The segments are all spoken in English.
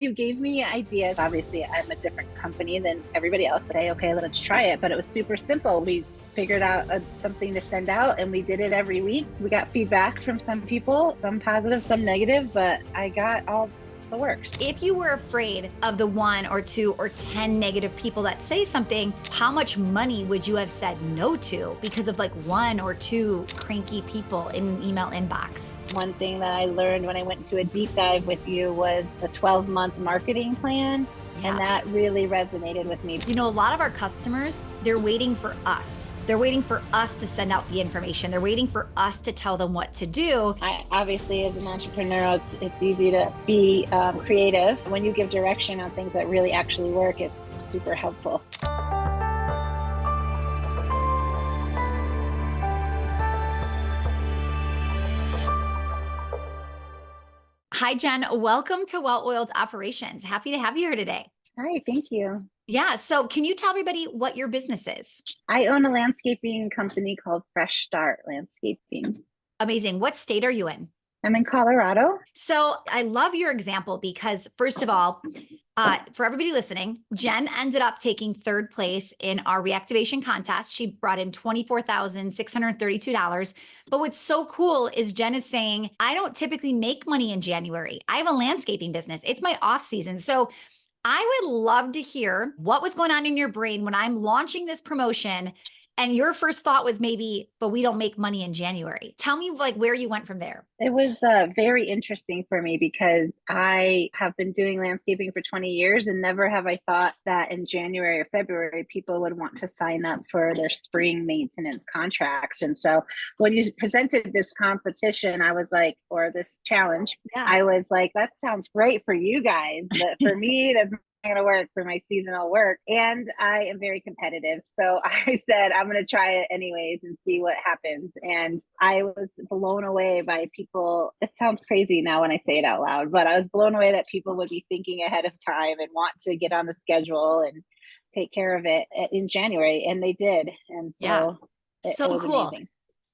You gave me ideas. Obviously, I'm a different company than everybody else. Say, okay, let's try it. But it was super simple. We figured out something to send out and we did it every week. We got feedback from some people, some positive, some negative, but I got all the works. If you were afraid of the 1 or 2 or 10 negative people that say something, how much money would you have said no to because of like 1 or 2 cranky people in an email inbox? One thing that I learned when I went into a deep dive with you was the 12-month marketing plan. Yeah. And that really resonated with me. You know, a lot of our customers, they're waiting for us. They're waiting for us to send out the information. They're waiting for us to tell them what to do. Obviously, as an entrepreneur, it's easy to be creative. When you give direction on things that really actually work, it's super helpful. Hi, Jen. Welcome to Well-Oiled Operations. Happy to have you here today. Hi, thank you. Yeah. So can you tell everybody what your business is? I own a landscaping company called Fresh Start Landscaping. Amazing. What state are you in? I'm in Colorado. So I love your example because, first of all, for everybody listening, Jen ended up taking 3rd place in our reactivation contest. She brought in $24,632. But what's so cool is Jen is saying, I don't typically make money in January. I have a landscaping business. It's my off season. So I would love to hear what was going on in your brain when I'm launching this promotion and your first thought was maybe, but we don't make money in January. Tell me like where you went from there. It was very interesting for me because I have been doing landscaping for 20 years and never have I thought that in January or February, people would want to sign up for their spring maintenance contracts. And so when you presented this competition, I was like, or this challenge, Yeah. I was like, that sounds great for you guys, but for me, that's not going to work for my seasonal work. And I am very competitive. So I said, I'm going to try it anyways and see what happens. And I was blown away by people. It sounds crazy now when I say it out loud, but I was blown away that people would be thinking ahead of time and want to get on the schedule and take care of it in January. And they did. And Yeah. so So it was cool. amazing.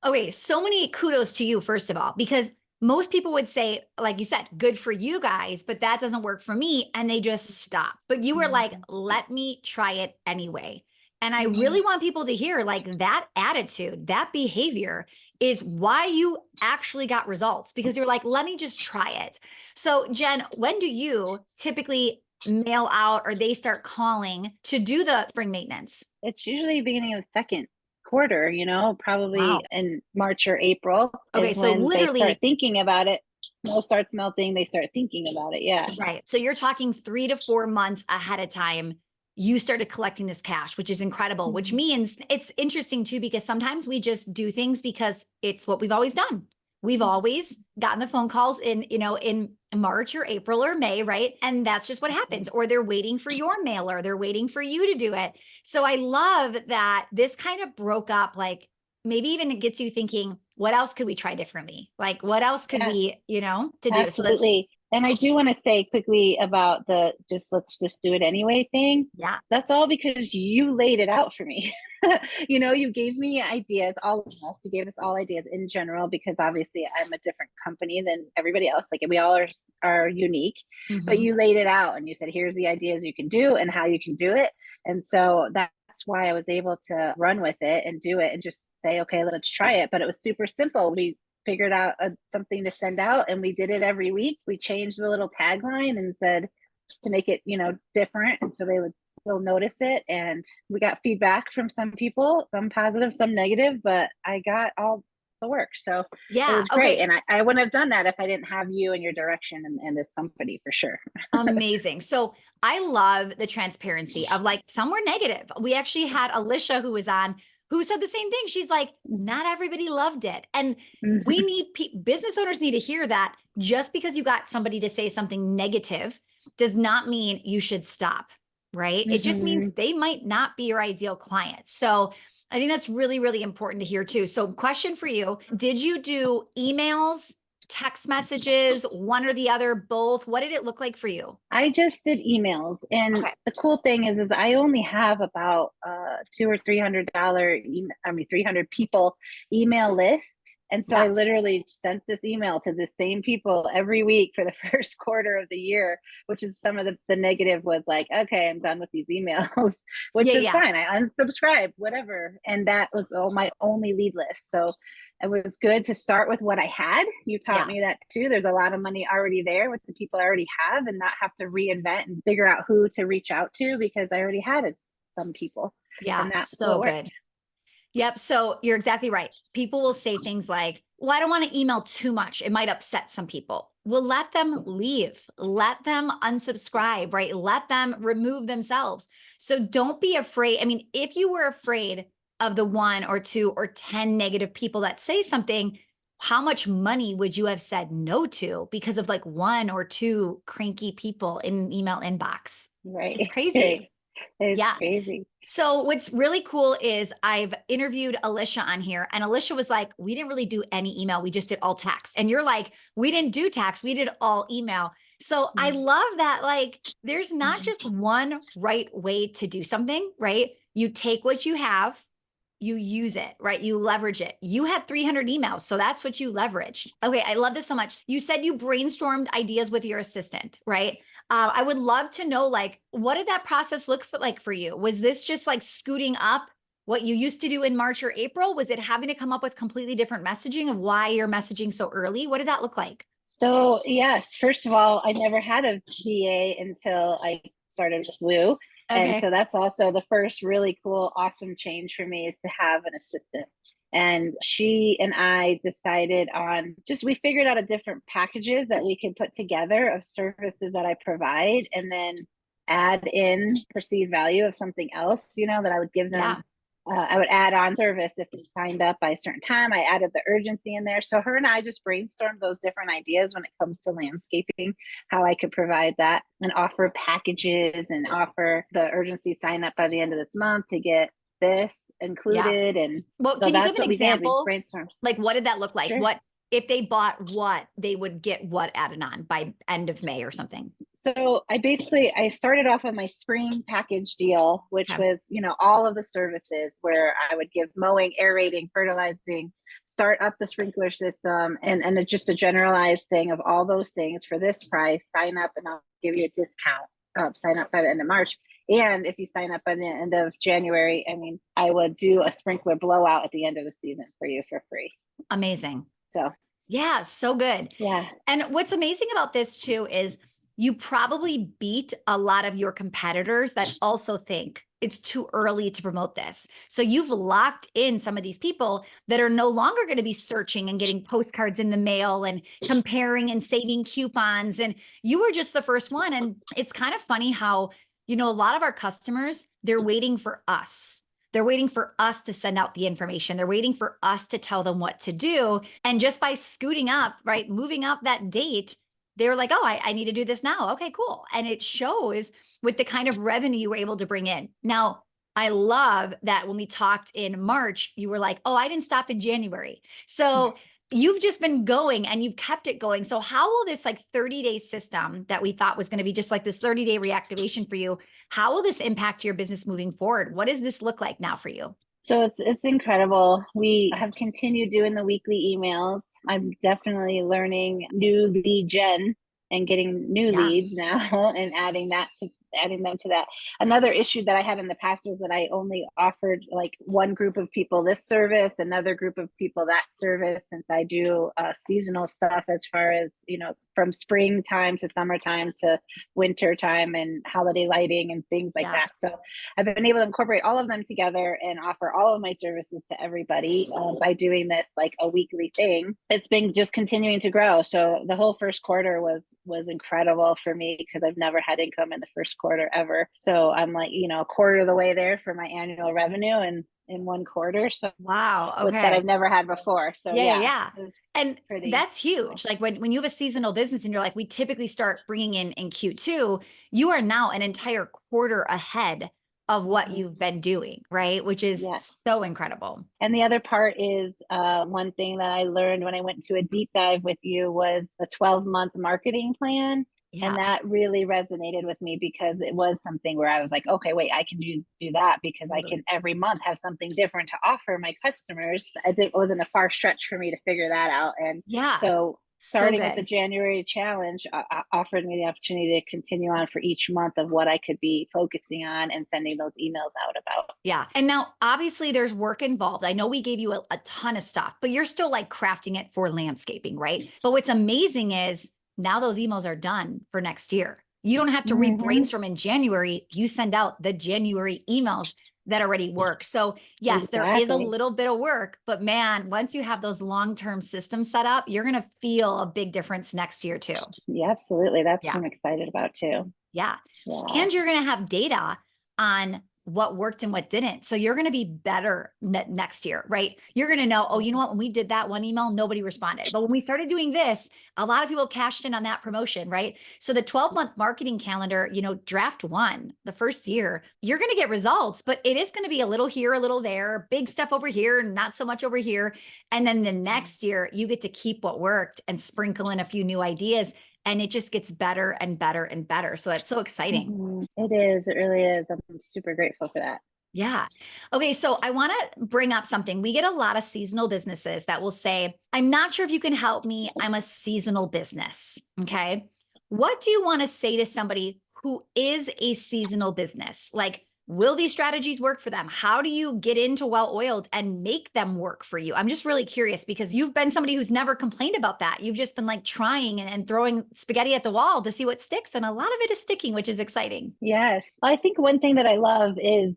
Okay. So many kudos to you, first of all, because most people would say, like you said, good for you guys, but that doesn't work for me. And they just stop. But you were like, let me try it anyway. And I really want people to hear like that attitude, that behavior is why you actually got results because you're like, let me just try it. So Jen, when do you typically mail out or they start calling to do the spring maintenance? It's usually beginning of second quarter, probably Wow. in March or April Okay. is So when they start literally, thinking about it. Snow starts melting, they start thinking about it. Yeah. right. So you're talking 3 to 4 months ahead of time. You started collecting this cash, which is incredible, which means it's interesting too, because sometimes we just do things because it's what we've always done. We've always gotten the phone calls in March or April or May, right? And that's just what happens. Or they're waiting for your mailer. They're waiting for you to do it. So I love that this kind of broke up, like maybe even it gets you thinking, what else could we try differently? Like what else could Yeah. we, to do? So that's, Absolutely. And I do want to say quickly about the let's just do it anyway thing. yeah. That's all because you laid it out for me. You gave me ideas, all of us, you gave us all ideas in general, because obviously I'm a different company than everybody else. Like we all are unique, but Mhm. you laid it out and you said, here's the ideas you can do and how you can do it. And so that's why I was able to run with it and do it and just say, okay, let's try it. But it was super simple. We figured out something to send out and we did it every week. We changed the little tagline and said to make it, different. And so they would still notice it. And we got feedback from some people, some positive, some negative, but I got all the work. So it Yeah. was great. Okay. And I wouldn't have done that if I didn't have you and your direction and this company for sure. Amazing. So I love the transparency of like some were negative. We actually had Alicia who was on who said the same thing. She's like, not everybody loved it. And we need business owners need to hear that just because you got somebody to say something negative does not mean you should stop, right? It just means they might not be your ideal client. So I think that's really, really important to hear too. So question for you, did you do emails, text messages, one or the other, both? What did it look like for you? I just did emails, and Okay. the cool thing is I only have about $200 or $300 300 people email list. And so I Yeah. literally sent this email to the same people every week for the first quarter of the year, which is some of the negative was like, okay, I'm done with these emails, which Yeah. is Yeah. fine. I unsubscribed, whatever. And that was all my only lead list. So it was good to start with what I had. You taught Yeah. me that too. There's a lot of money already there with the people I already have, and not have to reinvent and figure out who to reach out to because I already had some people. Yeah. And that's So what worked. good. Yep. So you're exactly right. People will say things like, well, I don't want to email too much. It might upset some people. Well, let them leave. Let them unsubscribe, right? Let them remove themselves. So don't be afraid. I mean, if you were afraid of the 1 or 2 or 10 negative people that say something, how much money would you have said no to because of like 1 or 2 cranky people in an email inbox? It's Right. crazy. Right. It's Yeah. crazy. So what's really cool is I've interviewed Alicia on here, and Alicia was like, we didn't really do any email. We just did all text. And you're like, we didn't do text. We did all email. So I love that. Like, there's not just one right way to do something, right? You take what you have, you use it, right? You leverage it. You had 300 emails. So that's what you leveraged. Okay. I love this so much. You said you brainstormed ideas with your assistant, right? I would love to know, like, what did that process look like for you? Was this just like scooting up what you used to do in March or April? Was it having to come up with completely different messaging of why you're messaging so early? What did that look like? So yes, first of all, I never had a VA until I started with Woo. And Okay. so that's also the first really cool, awesome change for me is to have an assistant. And she and I decided on just, we figured out a different packages that we could put together of services that I provide, and then add in perceived value of something else, that I would give them. Yeah. I would add on service if they signed up by a certain time. I added the urgency in there. So her and I just brainstormed those different ideas when it comes to landscaping, how I could provide that and offer packages and offer the urgency sign up by the end of this month to get this Yeah. included. And Well, so can you give that's an what we did. We just example? brainstormed. Like, what did that look like? Sure. What if they bought what they would get what added on by end of May or something? So I started off with my spring package deal, which Okay. was, all of the services where I would give mowing, aerating, fertilizing, start up the sprinkler system, and just a generalized thing of all those things for this price. Sign up and I'll give you a discount. Sign up by the end of March. And if you sign up by the end of January, I would do a sprinkler blowout at the end of the season for you for free. Amazing. So Yeah, so good. yeah. And what's amazing about this too is you probably beat a lot of your competitors that also think it's too early to promote this. So you've locked in some of these people that are no longer going to be searching and getting postcards in the mail and comparing and saving coupons. And you were just the first one. And it's kind of funny how, a lot of our customers, they're waiting for us. They're waiting for us to send out the information. They're waiting for us to tell them what to do. And just by scooting up, right, moving up that date, they were like, oh, I need to do this now. Okay, cool. And it shows with the kind of revenue you were able to bring in. Now, I love that when we talked in March, you were like, oh, I didn't stop in January. So you've just been going and you've kept it going. So how will this like 30-day system that we thought was going to be just like this 30-day reactivation for you, how will this impact your business moving forward? What does this look like now for you? So it's incredible. We have continued doing the weekly emails. I'm definitely learning new lead gen and getting new Yeah. leads now and adding them to that. Another issue that I had in the past was that I only offered like one group of people this service, another group of people that service, since I do seasonal stuff as far as, from springtime to summertime to winter time and holiday lighting and things like Yeah. that. So I've been able to incorporate all of them together and offer all of my services to everybody by doing this like a weekly thing. It's been just continuing to grow. So the whole first quarter was incredible for me because I've never had income in the first quarter ever. So I'm like, a quarter of the way there for my annual revenue and in one quarter. So Wow. with that I've Okay. never had before. So Yeah, yeah, yeah, yeah. it was And pretty that's cool. huge. Like when you have a seasonal business and you're like, we typically start bringing in Q2, you are now an entire quarter ahead of what Mhm. you've been doing, right? Which is Yeah. so incredible. And the other part is one thing that I learned when I went to a deep dive with you was a 12-month marketing plan. And Yeah. that really resonated with me because it was something where I was like, okay, wait, I can do that because I can Totally. every month have something different to offer my customers. I think it wasn't a far stretch for me to figure that out. And Yeah. so So starting with the good. January challenge offered me the opportunity to continue on for each month of what I could be focusing on and sending those emails out about. Yeah. And now obviously there's work involved. I know we gave you a ton of stuff, but you're still like crafting it for landscaping, right? But what's amazing is now those emails are done for next year. You don't have to Mm-hmm. re-brainstorm in January. You send out the January emails that already work. So yes, there is a Exactly. little bit of work, but man, once you have those long-term systems set up, you're going to feel a big difference next year too. Yeah, absolutely. That's Yeah. what I'm excited about too. Yeah. Yeah. And you're going to have data on what worked and what didn't. So you're going to be better next year, right? You're going to know, oh, you know what? When we did that one email, nobody responded. But when we started doing this, a lot of people cashed in on that promotion, right? So the 12-month marketing calendar, draft one, the first year, you're going to get results, but it is going to be a little here, a little there, big stuff over here, not so much over here. And then the next year, you get to keep what worked and sprinkle in a few new ideas. And it just gets better and better and better. So that's so exciting. Mm-hmm. It is. It really is. I'm super grateful for that. Yeah. Okay. So I want to bring up something. We get a lot of seasonal businesses that will say, I'm not sure if you can help me. I'm a seasonal business. Okay. What do you want to say to somebody who is a seasonal business? Like, will these strategies work for them? How do you get into well oiled and make them work for you? I'm just really curious because you've been somebody who's never complained about that. You've just been like trying and throwing spaghetti at the wall to see what sticks. And a lot of it is sticking, which is exciting. Yes. I think one thing that I love is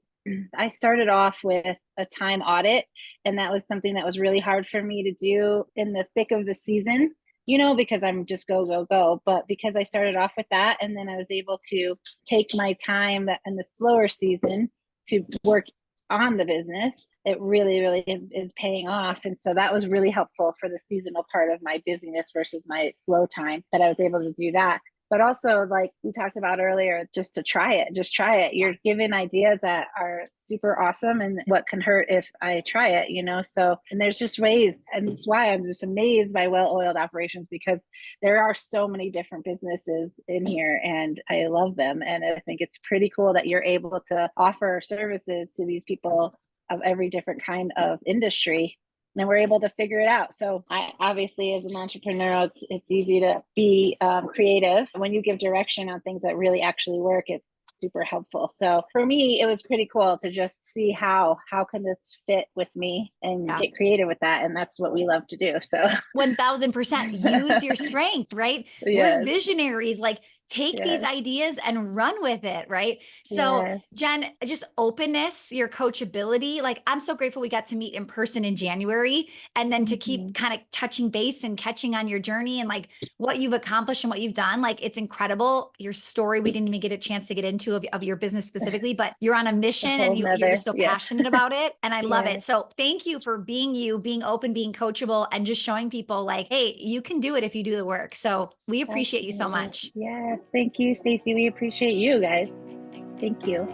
I started off with a time audit, and that was something that was really hard for me to do in the thick of the season, because I'm just go, go, go. But because I started off with that, and then I was able to take my time in the slower season to work on the business, it really, really is paying off. And so that was really helpful for the seasonal part of my busyness versus my slow time that I was able to do that. But also, like we talked about earlier, just to try it, just try it. You're given ideas that are super awesome, and what can hurt if I try it. So, and there's just ways, and that's why I'm just amazed by well-oiled operations, because there are so many different businesses in here, and I love them. And I think it's pretty cool that you're able to offer services to these people of every different kind of industry, and we're able to figure it out. So I obviously, as an entrepreneur, it's easy to be creative. When you give direction on things that really actually work, it's super helpful. So for me, it was pretty cool to just see how can this fit with me and Yeah. get creative with that. And that's what we love to do. So 1000% use your strength, right? We're yes, visionaries. Like, take these yes, ideas and run with it, right? So, yes. Jen, just openness, your coachability. Like, I'm so grateful we got to meet in person in January and then to Mm-hmm. keep kind of touching base and catching on your journey and like what you've accomplished and what you've done. Like, it's incredible. Your story, we didn't even get a chance to get into of your business specifically, but you're on a A mission and whole you're nother, just so yeah, passionate about it. And I love yeah. it. So, thank you for being you, being open, being coachable, and just showing people like, hey, you can do it if you do the work. So we appreciate you so Absolutely. much. Yes. Thank you, Stacy. We appreciate you guys. Thank you.